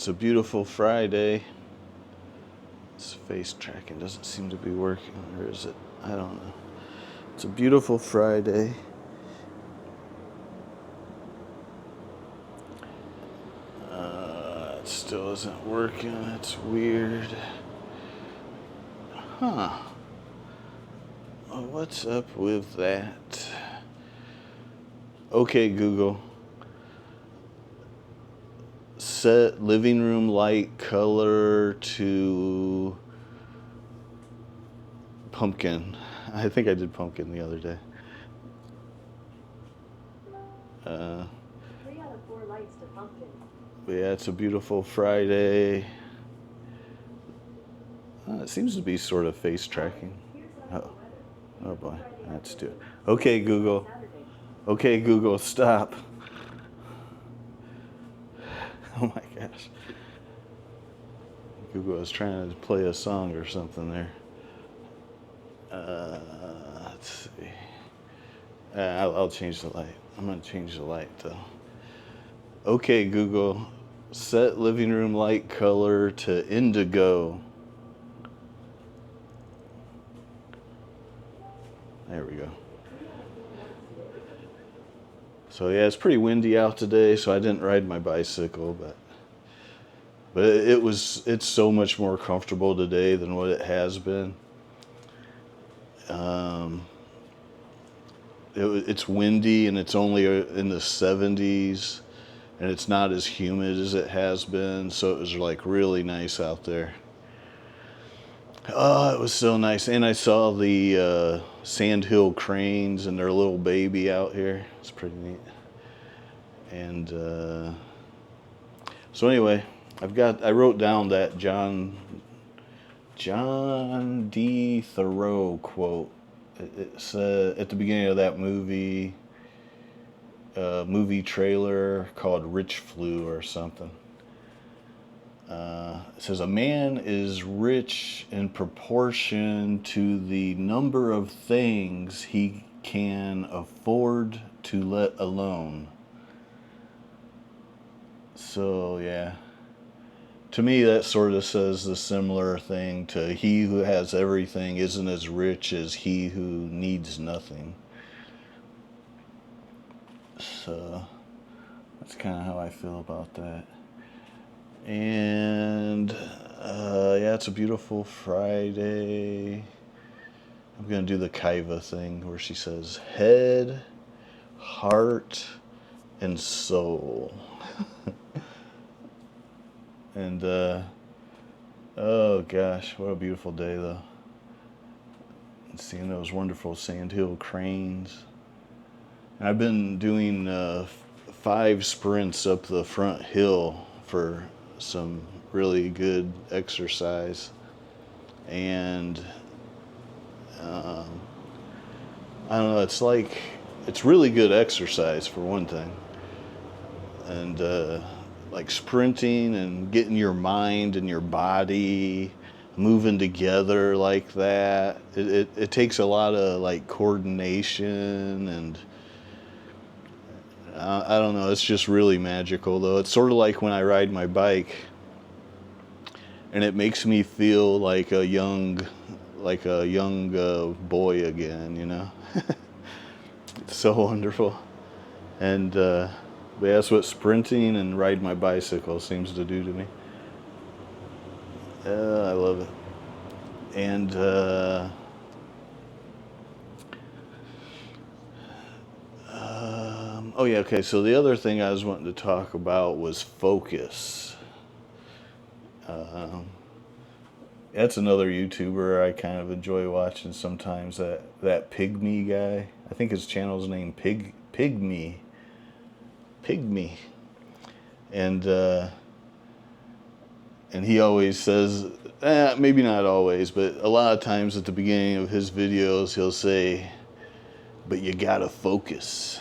It's a beautiful Friday. This face tracking doesn't seem to be working, or is it? I don't know. It's a beautiful Friday. It still isn't working. It's weird. Huh. Well, what's up with that? Okay, Google. Set living room light color to pumpkin. I think I did pumpkin the other day. 3 out of 4 lights to pumpkin. But yeah, it's a beautiful Friday. It seems to be sort of face tracking. Oh boy, let's do it. Okay, Google. Okay, Google, stop. Oh my gosh. Google is trying to play a song or something there. Let's see. I'll change the light. I'm going to change the light though. Okay, Google, set living room light color to indigo. There we go. So yeah, it's pretty windy out today, so I didn't ride my bicycle, but it's so much more comfortable today than what it has been. It's windy and it's only in the 70s, and it's not as humid as it has been, so it was like really nice out there. Oh, it was so nice. And I saw the sandhill cranes and their little baby out here. It's pretty neat. And so anyway, I wrote down that John D. Thoreau quote. It's at the beginning of that movie trailer called Rich Flu or something. It says, a man is rich in proportion to the number of things he can afford to let alone. So, yeah. To me, that sort of says the similar thing to he who has everything isn't as rich as he who needs nothing. So, that's kind of how I feel about that. And yeah, it's a beautiful Friday. I'm going to do the Kaiva thing where she says head, heart, and soul. And oh gosh, what a beautiful day though. And seeing those wonderful sandhill cranes. And I've been doing 5 sprints up the front hill for some really good exercise, and I don't know, it's really good exercise for one thing, and like sprinting and getting your mind and your body moving together like that, it takes a lot of like coordination, and I don't know, it's just really magical though. It's sort of like when I ride my bike, and it makes me feel like a young boy again, you know. It's so wonderful. And but that's what sprinting and riding my bicycle seems to do to me. I love it. And oh yeah, okay, so the other thing I was wanting to talk about was focus. That's another YouTuber I kind of enjoy watching sometimes, that Pygmy guy. I think his channel's named Pygmy. And he always says, maybe not always, but a lot of times at the beginning of his videos he'll say, but you gotta focus.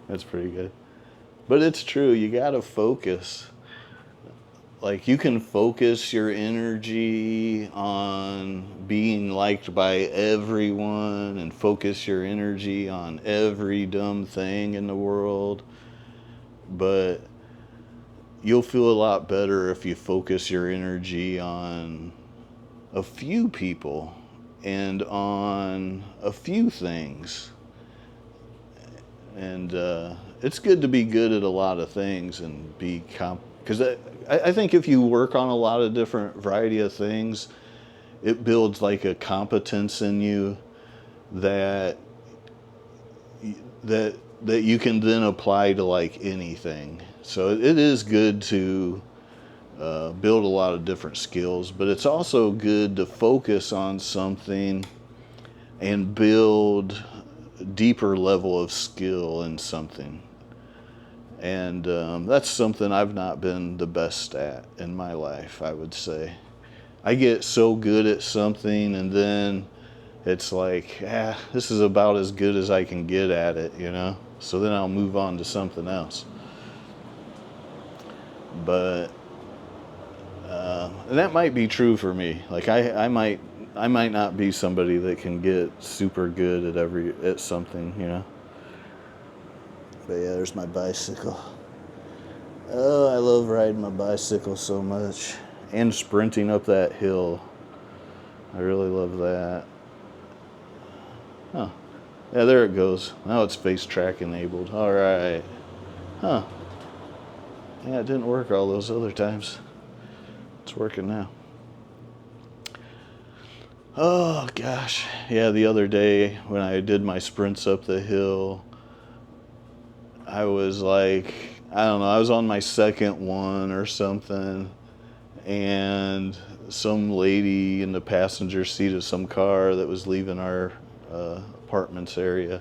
That's pretty good. But it's true, you gotta focus. Like, you can focus your energy on being liked by everyone and focus your energy on every dumb thing in the world. But you'll feel a lot better if you focus your energy on a few people and on a few things. And it's good to be good at a lot of things and be because I think if you work on a lot of different variety of things, it builds like a competence in you that that you can then apply to like anything. So it is good to build a lot of different skills, but it's also good to focus on something and build a deeper level of skill in something. And that's something I've not been the best at in my life, I would say. I get so good at something and then it's like, this is about as good as I can get at it, you know? So then I'll move on to something else. But, and that might be true for me. Like I might not be somebody that can get super good at something, you know? But yeah, there's my bicycle. Oh, I love riding my bicycle so much. And sprinting up that hill. I really love that. Huh. Yeah, there it goes. Now it's face track enabled. All right. Huh. Yeah, it didn't work all those other times. It's working now. Oh, gosh. Yeah, the other day when I did my sprints up the hill, I was like, I don't know, I was on my second one or something, and some lady in the passenger seat of some car that was leaving our apartments area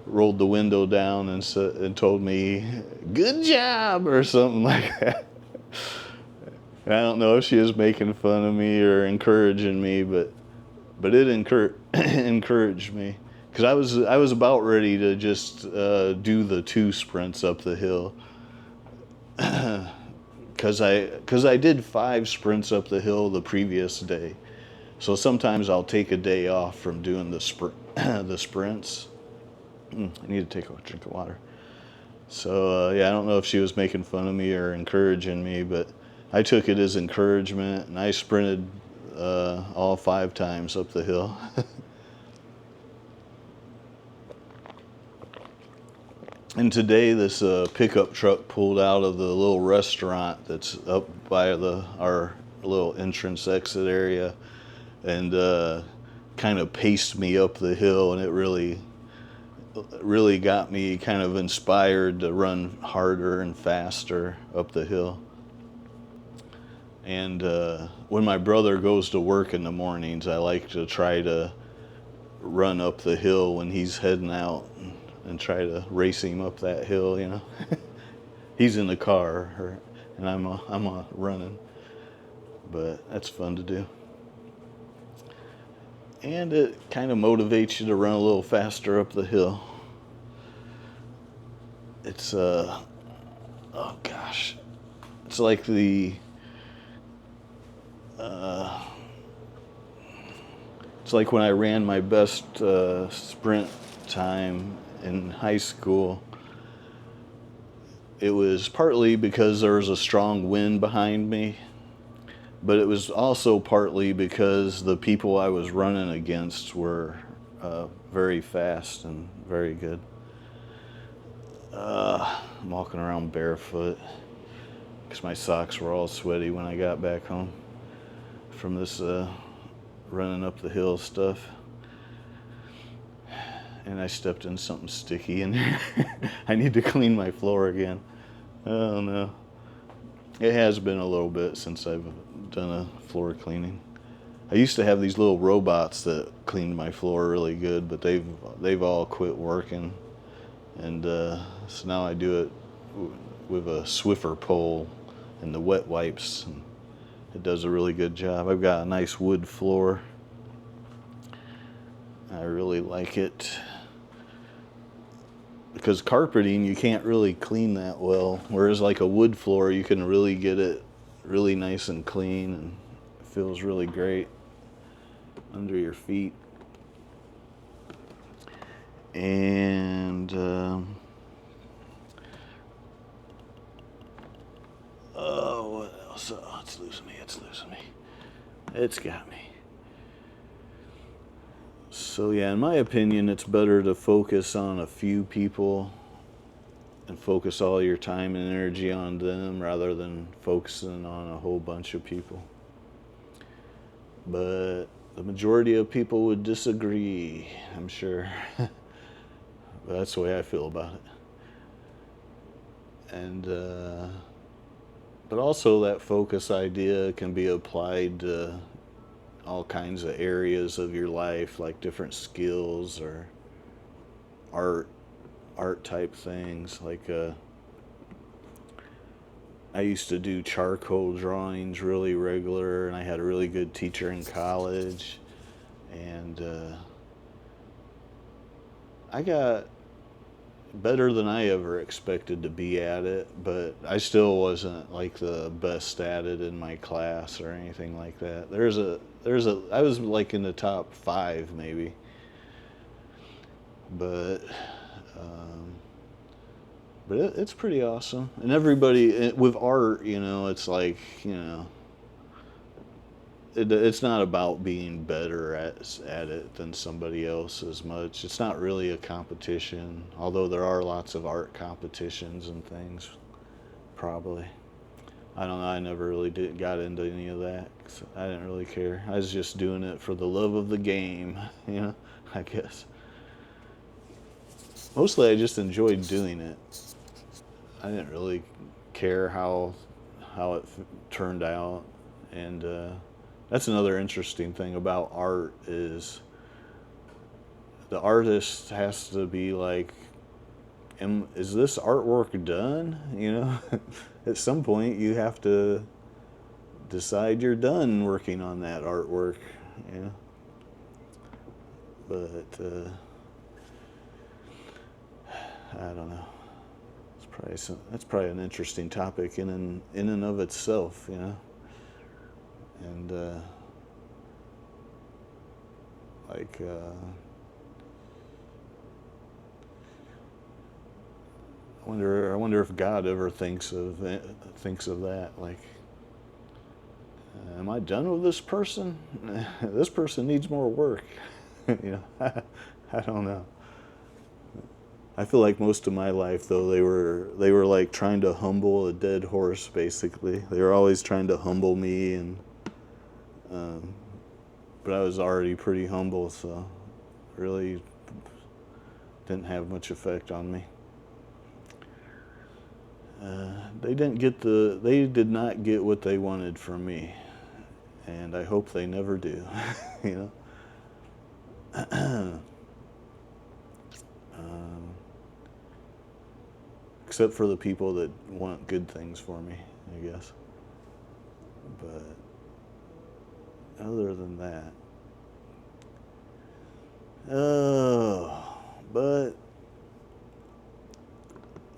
rolled the window down and told me, "Good job," or something like that. And I don't know if she was making fun of me or encouraging me, but it encouraged me because I was about ready to just do the 2 sprints up the hill because I did 5 sprints up the hill the previous day. So sometimes I'll take a day off from doing the sprints. I need to take a drink of water. So yeah, I don't know if she was making fun of me or encouraging me, but I took it as encouragement, and I sprinted all 5 times up the hill. And today this pickup truck pulled out of the little restaurant that's up by our little entrance exit area and kind of paced me up the hill, and it really got me kind of inspired to run harder and faster up the hill. And when my brother goes to work in the mornings, I like to try to run up the hill when he's heading out and try to race him up that hill, you know. He's in the car, and I'm running, but that's fun to do. And it kind of motivates you to run a little faster up the hill. It's oh gosh, it's like it's like when I ran my best sprint time in high school. It was partly because there was a strong wind behind me, but it was also partly because the people I was running against were very fast and very good. I'm walking around barefoot because my socks were all sweaty when I got back home from this running up the hill stuff. And I stepped in something sticky in there. I need to clean my floor again. Oh no. It has been a little bit since I've done a floor cleaning. I used to have these little robots that cleaned my floor really good, but they've all quit working. And so now I do it with a Swiffer pole and the wet wipes. And it does a really good job. I've got a nice wood floor. I really like it. Because carpeting, you can't really clean that well. Whereas like a wood floor, you can really get it really nice and clean, and it feels really great under your feet. And So it's losing me. It's got me. So yeah, in my opinion, it's better to focus on a few people and focus all your time and energy on them rather than focusing on a whole bunch of people. But the majority of people would disagree, I'm sure. But that's the way I feel about it. And but also that focus idea can be applied to all kinds of areas of your life, like different skills or art type things. Like I used to do charcoal drawings really regular, and I had a really good teacher in college, and I got better than I ever expected to be at it, but I still wasn't like the best at it in my class or anything like that. I was like in the top 5 maybe, but um, it's pretty awesome. And everybody with art, it's like, it's not about being better at it than somebody else as much. It's not really a competition, although there are lots of art competitions and things. Probably, I don't know. I never really got into any of that. 'Cause I didn't really care. I was just doing it for the love of the game, I guess. Mostly, I just enjoyed doing it. I didn't really care how it turned out, and that's another interesting thing about art is the artist has to be like, is this artwork done? At some point you have to decide you're done working on that artwork. But I don't know. That's probably an interesting topic in and of itself, and like I wonder if God ever thinks of that. Like, am I done with this person? This person needs more work. I don't know. I feel like most of my life, though, they were like trying to humble a dead horse. Basically, they were always trying to humble me, and but I was already pretty humble, so really didn't have much effect on me. They did not get what they wanted from me, and I hope they never do. Except for the people that want good things for me, I guess. But other than that, but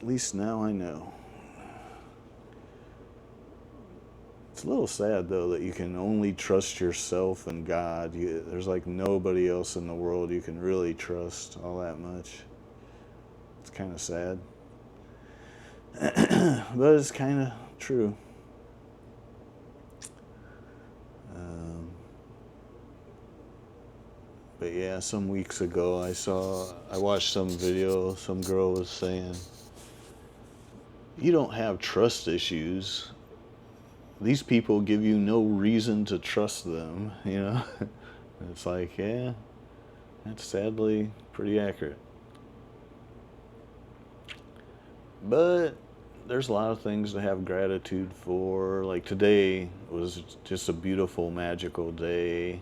at least now I know. It's a little sad, though, that you can only trust yourself and God. There's like nobody else in the world you can really trust all that much. It's kind of sad. But it's kind of true. But yeah, some weeks ago I watched some video, some girl was saying, you don't have trust issues. These people give you no reason to trust them, It's like, yeah, that's sadly pretty accurate. But there's a lot of things to have gratitude for. Like today was just a beautiful, magical day.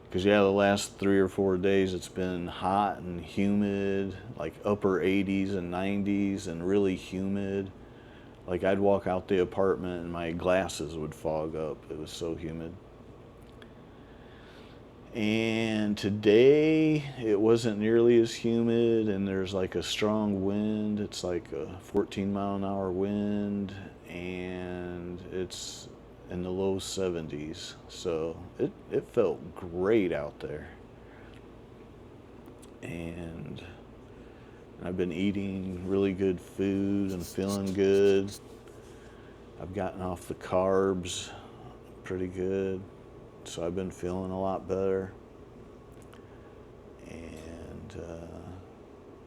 Because the last 3 or 4 days it's been hot and humid, like upper 80s and 90s and really humid. Like I'd walk out the apartment and my glasses would fog up. It was so humid. And today it wasn't nearly as humid, and there's like a strong wind. It's like a 14-mile-an-hour wind, and it's in the low 70s. So it felt great out there. And I've been eating really good food and feeling good. I've gotten off the carbs pretty good, so I've been feeling a lot better. And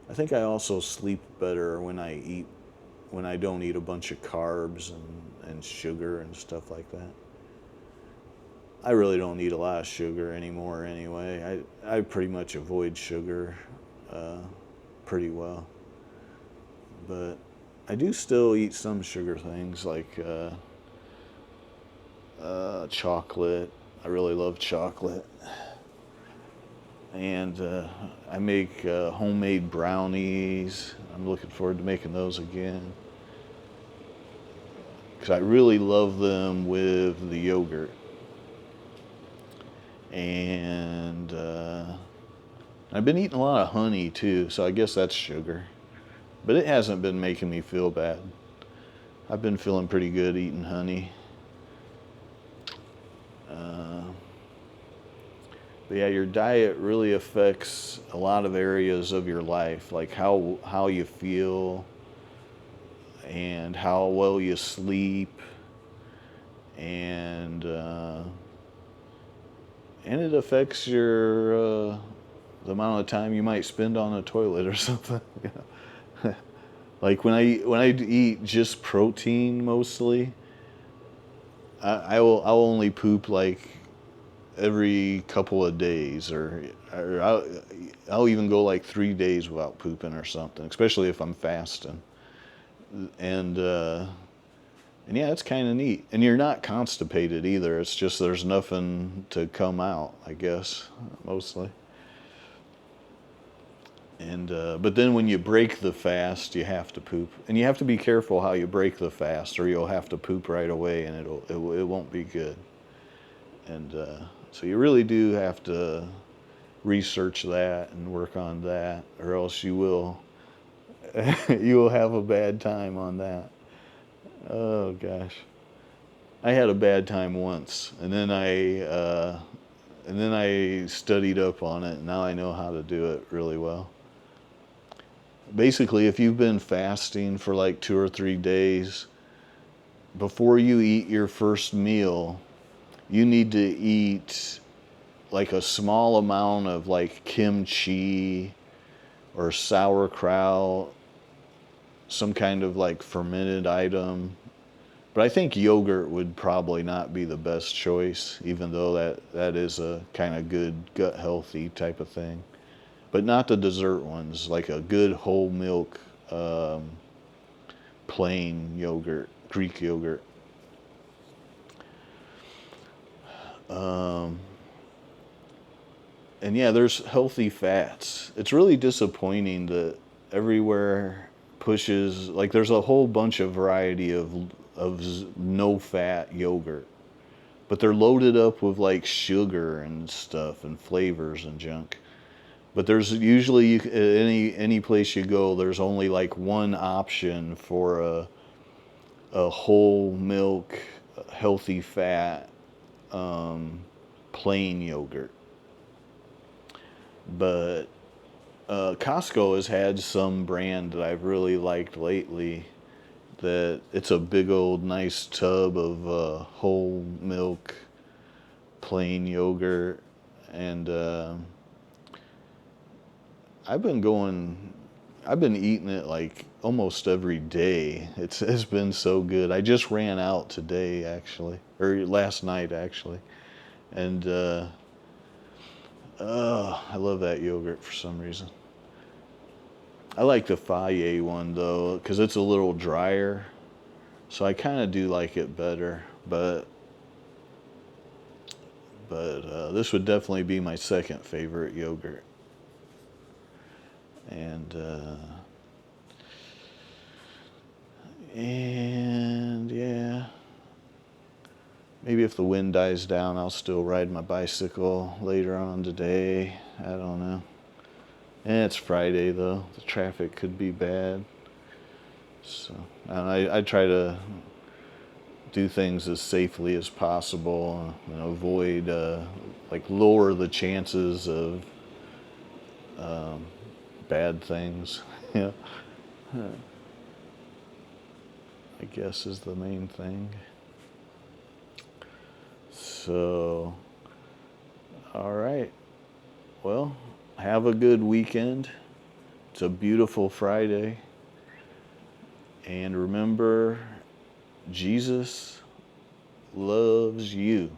I think I also sleep better when I don't eat a bunch of carbs and sugar and stuff like that. I really don't eat a lot of sugar anymore anyway. I pretty much avoid sugar uh, pretty well. But I do still eat some sugar things like chocolate. I really love chocolate. And I make homemade brownies. I'm looking forward to making those again. Because I really love them with the yogurt. And I've been eating a lot of honey too, so I guess that's sugar. But it hasn't been making me feel bad. I've been feeling pretty good eating honey. But yeah, your diet really affects a lot of areas of your life, like how you feel and how well you sleep, and it affects your the amount of time you might spend on a toilet or something. Like when I eat just protein mostly, I'll only poop like every couple of days, or I'll even go like 3 days without pooping or something, especially if I'm fasting. And yeah, it's kind of neat. And you're not constipated either. It's just there's nothing to come out, I guess, mostly. And but then when you break the fast, you have to poop, and you have to be careful how you break the fast, or you'll have to poop right away, and it won't be good. And so you really do have to research that and work on that, or else you will you will have a bad time on that. Oh gosh, I had a bad time once, and then I studied up on it, and now I know how to do it really well. Basically, if you've been fasting for like 2 or 3 days, before you eat your first meal, you need to eat like a small amount of like kimchi or sauerkraut, some kind of like fermented item. But I think yogurt would probably not be the best choice, even though that is a kind of good gut healthy type of thing. But not the dessert ones, like a good whole milk plain yogurt, Greek yogurt. Um, and yeah, there's healthy fats. It's really disappointing that everywhere pushes, like there's a whole bunch of variety of no fat yogurt, but they're loaded up with like sugar and stuff and flavors and junk. But there's usually any place you go, there's only like one option for a whole milk, healthy fat, plain yogurt. But Costco has had some brand that I've really liked lately. That it's a big old nice tub of whole milk, plain yogurt, and I've been going. I've been eating it like almost every day. It's been so good. I just ran out today actually, or last night actually, and I love that yogurt for some reason. I like the Faye one though, because it's a little drier, so I kind of do like it better. But this would definitely be my second favorite yogurt. And yeah, maybe if the wind dies down, I'll still ride my bicycle later on today. I don't know. And it's Friday though. The traffic could be bad. So I try to do things as safely as possible and avoid like lower the chances of bad things. Yeah. I guess is the main thing. So, all right. Well, have a good weekend. It's a beautiful Friday. And remember, Jesus loves you.